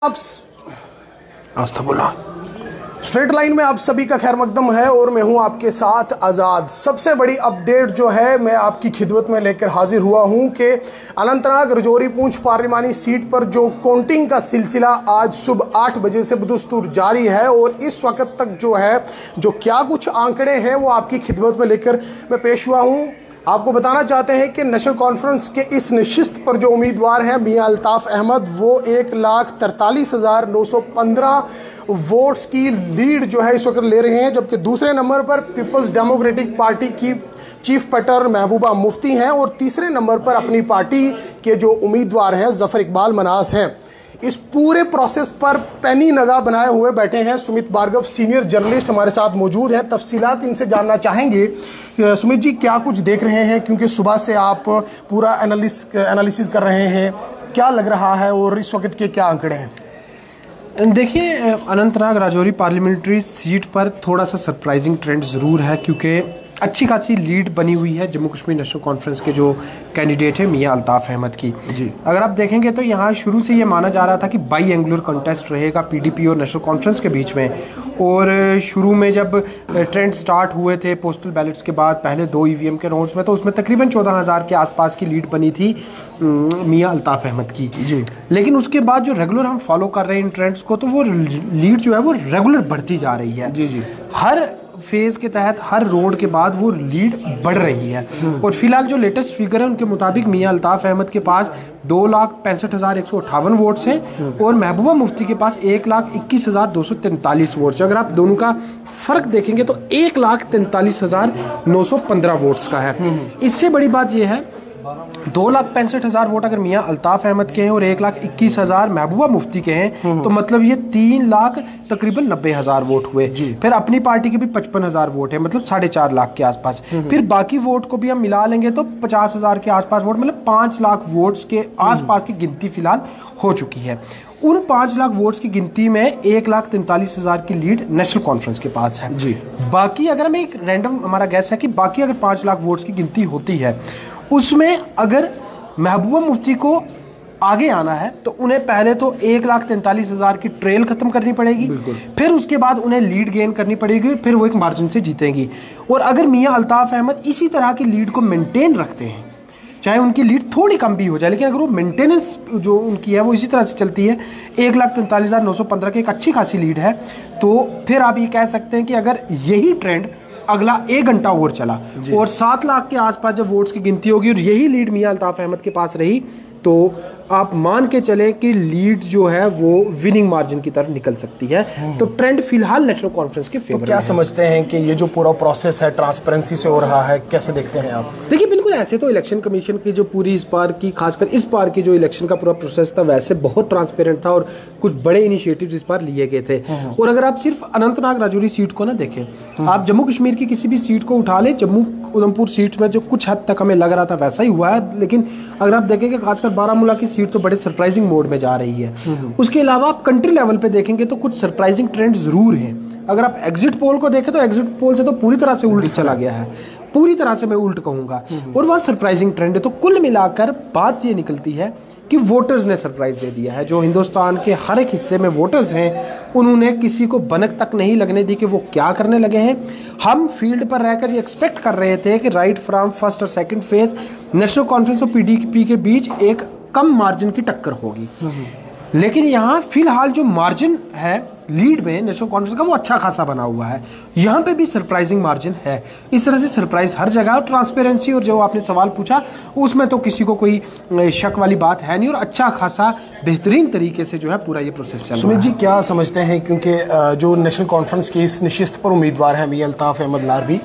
आप बोला straight line में आप सभी का खैर मकदम है और मैं हूं आपके साथ आज़ाद। सबसे बड़ी अपडेट जो है मैं आपकी खिदमत में लेकर हाजिर हुआ हूं कि अनंतनाग राजौरी पुंछ पार्लिमानी सीट पर जो काउंटिंग का सिलसिला आज सुबह 8 बजे से बदस्तूर जारी है और इस वक्त तक जो है जो क्या कुछ आंकड़े हैं वो आपकी खिदमत में लेकर मैं पेश हुआ हूं। आपको बताना चाहते हैं कि नेशनल कॉन्फ्रेंस के इस नशिस्त पर जो उम्मीदवार हैं मियां अल्ताफ़ अहमद वो 1,43,915 वोट्स की लीड जो है इस वक्त ले रहे हैं, जबकि दूसरे नंबर पर पीपल्स डेमोक्रेटिक पार्टी की चीफ पटर महबूबा मुफ्ती हैं और तीसरे नंबर पर अपनी पार्टी के जो उम्मीदवार हैं जफर इकबाल मनास हैं। इस पूरे प्रोसेस पर पैनी नगा बनाए हुए बैठे हैं सुमित भार्गव, सीनियर जर्नलिस्ट हमारे साथ मौजूद हैं। तफसीलात इनसे जानना चाहेंगे। सुमित जी, क्या कुछ देख रहे हैं, क्योंकि सुबह से आप पूरा एनालिसिस कर रहे हैं, क्या लग रहा है और इस वक्त के क्या आंकड़े हैं? देखिए, अनंतनाग राजौरी पार्लियामेंट्री सीट पर थोड़ा सा सरप्राइजिंग ट्रेंड ज़रूर है, क्योंकि अच्छी खासी लीड बनी हुई है जम्मू कश्मीर नेशनल कॉन्फ्रेंस के जो कैंडिडेट है मियां अल्ताफ़ अहमद की। जी, अगर आप देखेंगे तो यहाँ शुरू से ये माना जा रहा था कि बाई एंगुलर कंटेस्ट रहेगा पीडीपी और नेशनल कॉन्फ्रेंस के बीच में। और शुरू में जब ट्रेंड स्टार्ट हुए थे पोस्टल बैलेट्स के बाद पहले 2 ईवीएम के राउंड्स में, तो उसमें तकरीबन 14,000 के आसपास की लीड बनी थी मियां अल्ताफ़ अहमद की। जी, लेकिन उसके बाद जो रेगुलर हम फॉलो कर रहे हैं इन ट्रेंड्स को, तो वो लीड जो है वो रेगुलर बढ़ती जा रही है। जी, जी, हर फेज के तहत हर रोड के बाद वो लीड बढ़ रही है। और फिलहाल जो लेटेस्ट फिगर है उनके मुताबिक मियां अल्ताफ़ अहमद के पास 2,65,158 वोट्स हैं और महबूबा मुफ्ती के पास 1,21,243 वोट्स हैं। अगर आप दोनों का फर्क देखेंगे तो 1,43,915 वोट्स का है। इससे बड़ी बात यह है 2,65,000 वोट अगर मियां अल्ताफ़ अहमद के हैं और 1,21,000 महबूबा मुफ्ती के हैं, तो मतलब ये 3,90,000 वोट हुए। फिर अपनी पार्टी के भी 55,000 वोट है, मतलब 4.5 लाख के आसपास। फिर बाकी वोट को भी हम मिला लेंगे तो 50,000 के आसपास वोट, मतलब 5 लाख वोट्स के आसपास की गिनती फिलहाल हो चुकी है। उन 5 लाख वोट्स की गिनती में 1,43,000 की लीड नेशनल कॉन्फ्रेंस के पास है। जी, बाकी अगर हमें एक रैंडम हमारा गैस है कि बाकी अगर 5 लाख वोट्स की गिनती होती है, उसमें अगर महबूबा मुफ्ती को आगे आना है तो उन्हें पहले तो 1,43,000 की ट्रेल खत्म करनी पड़ेगी, फिर उसके बाद उन्हें लीड गेन करनी पड़ेगी, फिर वो एक मार्जिन से जीतेंगी। और अगर मियां अल्ताफ़ अहमद इसी तरह की लीड को मेंटेन रखते हैं, चाहे उनकी लीड थोड़ी कम भी हो जाए, लेकिन अगर वो मेंटेनेंस जो उनकी है वो इसी तरह से चलती है, 1,43,915 की एक अच्छी खासी लीड है, तो फिर आप ये कह सकते हैं कि अगर यही ट्रेंड अगला 1 घंटा और चला और 7 लाख के आसपास जब वोट्स की गिनती होगी और यही लीड मियां अल्ताफ़ अहमद के पास रही, तो आप मान के चले कि लीड जो है वो विनिंग मार्जिन की तरफ निकल सकती है। तो ट्रेंड फिलहाल नेशनल कॉन्फ्रेंस के फेवर में। क्या समझते हैं कि ये जो पूरा प्रोसेस है ट्रांसपेरेंसी से हो रहा है, कैसे देखते हैं आप? देखिए, बिल्कुल ऐसे तो इलेक्शन कमीशन की जो पूरी इस बार की, खासकर इस बार की जो इलेक्शन का पूरा प्रोसेस था, वैसे बहुत ट्रांसपेरेंट था और कुछ बड़े इनिशिएटिव्स इस बार लिए गए थे। और अगर आप सिर्फ अनंतनाग राजौरी सीट को ना देखें, आप जम्मू कश्मीर की किसी भी सीट को उठा लें, जम्मू उधमपुर सीट में जो कुछ हद तक हमें लग रहा था वैसा ही हुआ है। लेकिन अगर आप देखेंगे खासकर बारामूला की सीट तो बड़े सरप्राइजिंग मोड में जा रही है। उसके अलावा आप कंट्री लेवल पे देखेंगे तो कुछ सरप्राइजिंग ट्रेंड जरूर हैं। अगर आप एग्जिट पोल को देखें तो एग्जिट पोल से तो पूरी तरह से उल्ट चला गया है, पूरी तरह से मैं उल्ट कहूंगा, और वह सरप्राइजिंग ट्रेंड है। तो कुल मिलाकर बात ये निकलती है कि वोटर्स ने सरप्राइज दे दिया है। जो हिंदुस्तान के हर एक हिस्से में वोटर्स हैं, उन्होंने किसी को बनक तक नहीं लगने दी कि वो क्या करने लगे हैं। हम फील्ड पर रहकर ये एक्सपेक्ट कर रहे थे कि राइट फ्रॉम फर्स्ट और सेकंड फेज नेशनल कॉन्फ्रेंस और पीडीपी के बीच एक कम मार्जिन की टक्कर होगी, लेकिन यहाँ फिलहाल जो मार्जिन है लीड में नेशनल कॉन्फ्रेंस का वो अच्छा खासा बना हुआ है। यहाँ पे भी सरप्राइजिंग मार्जिन है। इस तरह से सरप्राइज हर जगह, और ट्रांसपेरेंसी और जो आपने सवाल पूछा उसमें तो किसी को कोई शक वाली बात है नहीं, और अच्छा खासा बेहतरीन तरीके से जो है पूरा ये प्रोसेस चल रहा है। सुमित जी, क्या समझते हैं, क्योंकि जो नेशनल कॉन्फ्रेंस के इस नशिस्त पर उम्मीदवार हैं मियां अल्ताफ़ अहमद लारवी,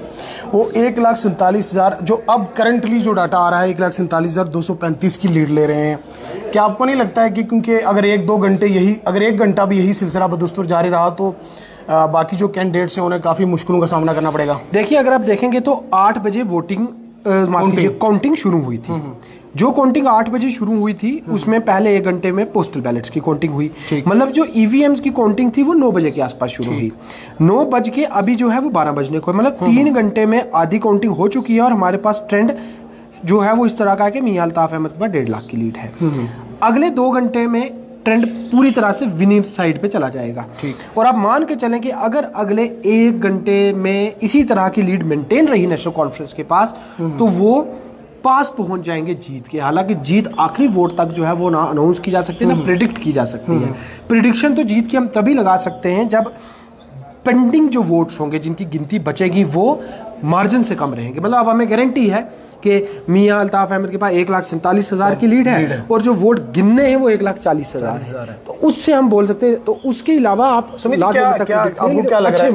वो 1,47,000 जो अब करंटली जो डाटा आ रहा है 1,47,235 की लीड ले रहे हैं। क्या आपको नहीं लगता है कि क्योंकि अगर 1-2 घंटे अगर 1 घंटा भी यही सिलसिला बदस्तूर जारी रहा तो बाकी जो कैंडिडेट्स हैं उन्हें काफ़ी मुश्किलों का सामना करना पड़ेगा? देखिए, अगर आप देखेंगे तो 8 बजे वोटिंग काउंटिंग शुरू हुई थी। जो काउंटिंग 8 बजे शुरू हुई थी उसमें पहले 1 घंटे में पोस्टल बैलेट्स की काउंटिंग हुई। मतलब जो ईवीएम्स की काउंटिंग थी वो 9 बजे के आसपास शुरू हुई। 9 बज के अभी जो है वो 12 बजने को, मतलब 3 घंटे में आधी काउंटिंग हो चुकी है और हमारे पास ट्रेंड जो है वो इस तरह का है कि मियां अल्ताफ़ अहमद के पास 1.5 लाख की लीड है। अगले 2 घंटे में ट्रेंड पूरी तरह से विनिंग साइड पे चला जाएगा। ठीक। और आप मान के चलें कि अगर अगले 1 घंटे में इसी तरह की लीड मेंटेन रही नेशनल कॉन्फ्रेंस के पास, तो वो पास पहुंच जाएंगे जीत के। हालांकि जीत आखिरी वोट तक जो है वो ना अनाउंस की जा सकती है, ना प्रिडिक्ट की जा सकती है। प्रिडिक्शन तो जीत की हम तभी लगा सकते हैं जब पेंडिंग जो वोट्स होंगे, जिनकी गिनती बचेगी, वो मार्जिन से कम रहेंगे। मतलब अब हमें गारंटी है कि मियां अल्ताफ अहमद के पास 1,47,000 की लीड है और जो वोट गिनने हैं वो 1,40,000 है। तो उससे हम बोल सकते हैं। तो उसके अलावा आप आपको क्या लग रहा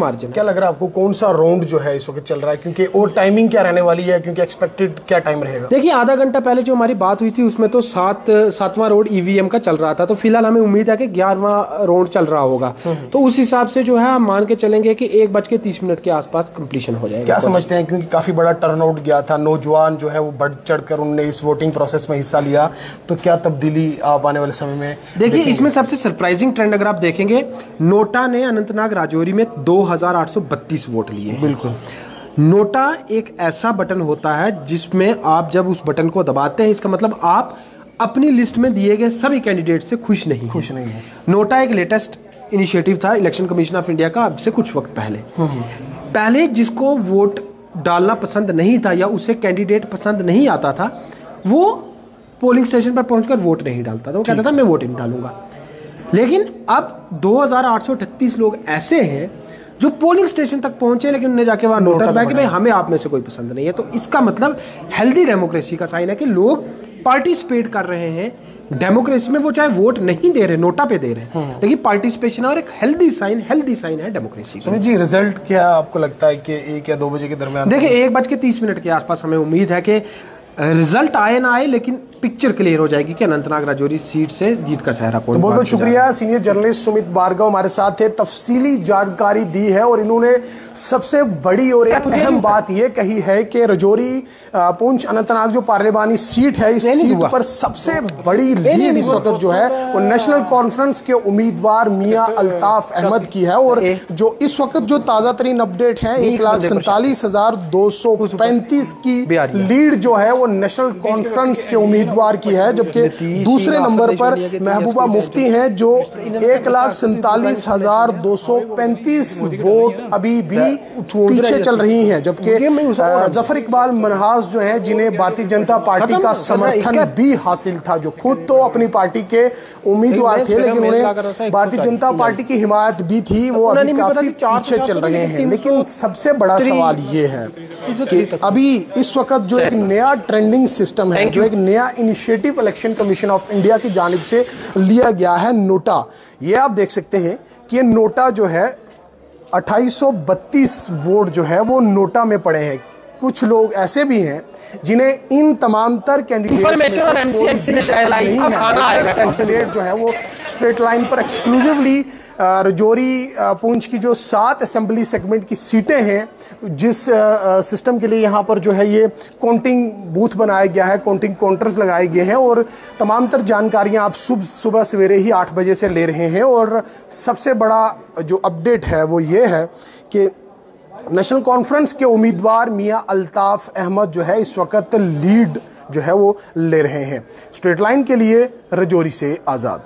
है, आपको कौन सा राउंड जो है इस वक्त चल रहा है, क्योंकि और टाइमिंग क्या रहने वाली है, क्योंकि एक्सपेक्टेड क्या टाइम रहेगा? देखिए, आधा घंटा पहले जो हमारी बात हुई थी उसमें तो 7वां राउंड ईवीएम का चल रहा था। तो फिलहाल हमें उम्मीद है कि 11वां राउंड चल रहा होगा। तो उस हिसाब से जो है हम मान के चलेंगे कि 1:30 के आसपास कंप्लीशन हो जाएगा। क्या समझते हैं, क्योंकि काफी बड़ा टर्नआउट गया था, नौजवान जो है वो बढ़ चढ़कर उन्होंने इस वोटिंग प्रोसेस में हिस्सा लिया, तो क्या तब्दीली आप आने वाले समय में देखिए? इसमें सबसे सरप्राइजिंग ट्रेंड अगर आप देखेंगे, नोटा ने अनंतनाग राजौरी में 2,832 वोट लिए। बिल्कुल। नोटा एक ऐसा बटन होता है जिसमें आप जब उस बटन को दबाते हैं, इसका मतलब आप अपनी लिस्ट में दिए गए सभी कैंडिडेट से खुश नहीं है। नोटा एक लेटेस्ट इनिशिएटिव था इलेक्शन कमीशन ऑफ इंडिया का, अब से कुछ वक्त पहले जिसको वोट डालना पसंद नहीं था या उसे कैंडिडेट पसंद नहीं आता था, वो पोलिंग स्टेशन पर पहुंचकर वोट नहीं डालता था। वो कहता था मैं वोट नहीं डालूंगा। लेकिन अब 2,838 लोग ऐसे हैं जो पोलिंग स्टेशन तक पहुंचे, लेकिन उन्हें जाके वहां नोटा दबाया कि भाई हमें आप में से कोई पसंद नहीं है। तो इसका मतलब हेल्दी डेमोक्रेसी का साइन है कि लोग पार्टिसिपेट कर रहे हैं डेमोक्रेसी में। वो चाहे वोट नहीं दे रहे, नोटा पे दे रहे हैं, लेकिन पार्टिसिपेशन और एक हेल्दी साइन है डेमोक्रेसी। सुमित जी, रिजल्ट क्या आपको लगता है कि 1 या 2 बजे के दरमियान? देखिए, 1:30 के आसपास हमें उम्मीद है कि रिजल्ट आए ना आए, लेकिन पिक्चर क्लियर हो जाएगी कि अनंतनाग राजौरी सीट से जीत का चेहरा कौन। तो बहुत बहुत शुक्रिया। सीनियर जर्नलिस्ट सुमित भार्गव हमारे साथ थे, तफसीली जानकारी दी है और इन्होंने सबसे बड़ी और एक अहम बात यह कही है कि राजौरी पुंछ अनंतनाग जो पार्लिमानी सीट है, इस सीट पर सबसे बड़ी लीड इस वक्त जो है वो नेशनल कॉन्फ्रेंस के उम्मीदवार मियां अल्ताफ अहमद की है। और जो इस वक्त जो ताजा तरीन अपडेट है, 1,47,235 की लीड जो है वो नेशनल कॉन्फ्रेंस के उम्मीदवार की है, जबकि दूसरे नंबर पर महबूबा मुफ्ती हैं जो 1,47,235 वोट अभी भी पीछे चल रही हैं, जबकि जफर इकबाल मनहास जो हैं जिन्हें भारतीय जनता पार्टी का समर्थन भी हासिल था, जो खुद तो अपनी पार्टी के उम्मीदवार थे लेकिन उन्हें भारतीय जनता पार्टी की हिमायत भी थी, वो अभी काफी पीछे चल रहे हैं। लेकिन सबसे बड़ा सवाल ये है कि अभी इस वक्त जो एक नया ट्रेंडिंग सिस्टम है, जो एक नया initiative election commission of India की जानिब से लिया गया है, नोटा। ये आप देख सकते हैं कि ये नोटा जो है 2832 वोट जो है वो नोटा में पड़े हैं। कुछ लोग ऐसे भी हैं जिन्हें इन तमाम तर कैंडिडेट जो है वो स्ट्रेट लाइन पर एक्सक्लूसिवली राजौरी पुंछ की जो 7 असेंबली सेगमेंट की सीटें हैं, जिस सिस्टम के लिए यहाँ पर जो है ये काउंटिंग बूथ बनाया गया है, काउंटिंग काउंटर्स लगाए गए हैं और तमाम तर जानकारियाँ आप सुबह सवेरे ही 8 बजे से ले रहे हैं। और सबसे बड़ा जो अपडेट है वो ये है कि नेशनल कॉन्फ्रेंस के उम्मीदवार मियां अल्ताफ अहमद जो है इस वक्त लीड जो है वो ले रहे हैं। स्ट्रेट लाइन के लिए राजौरी से आज़ाद।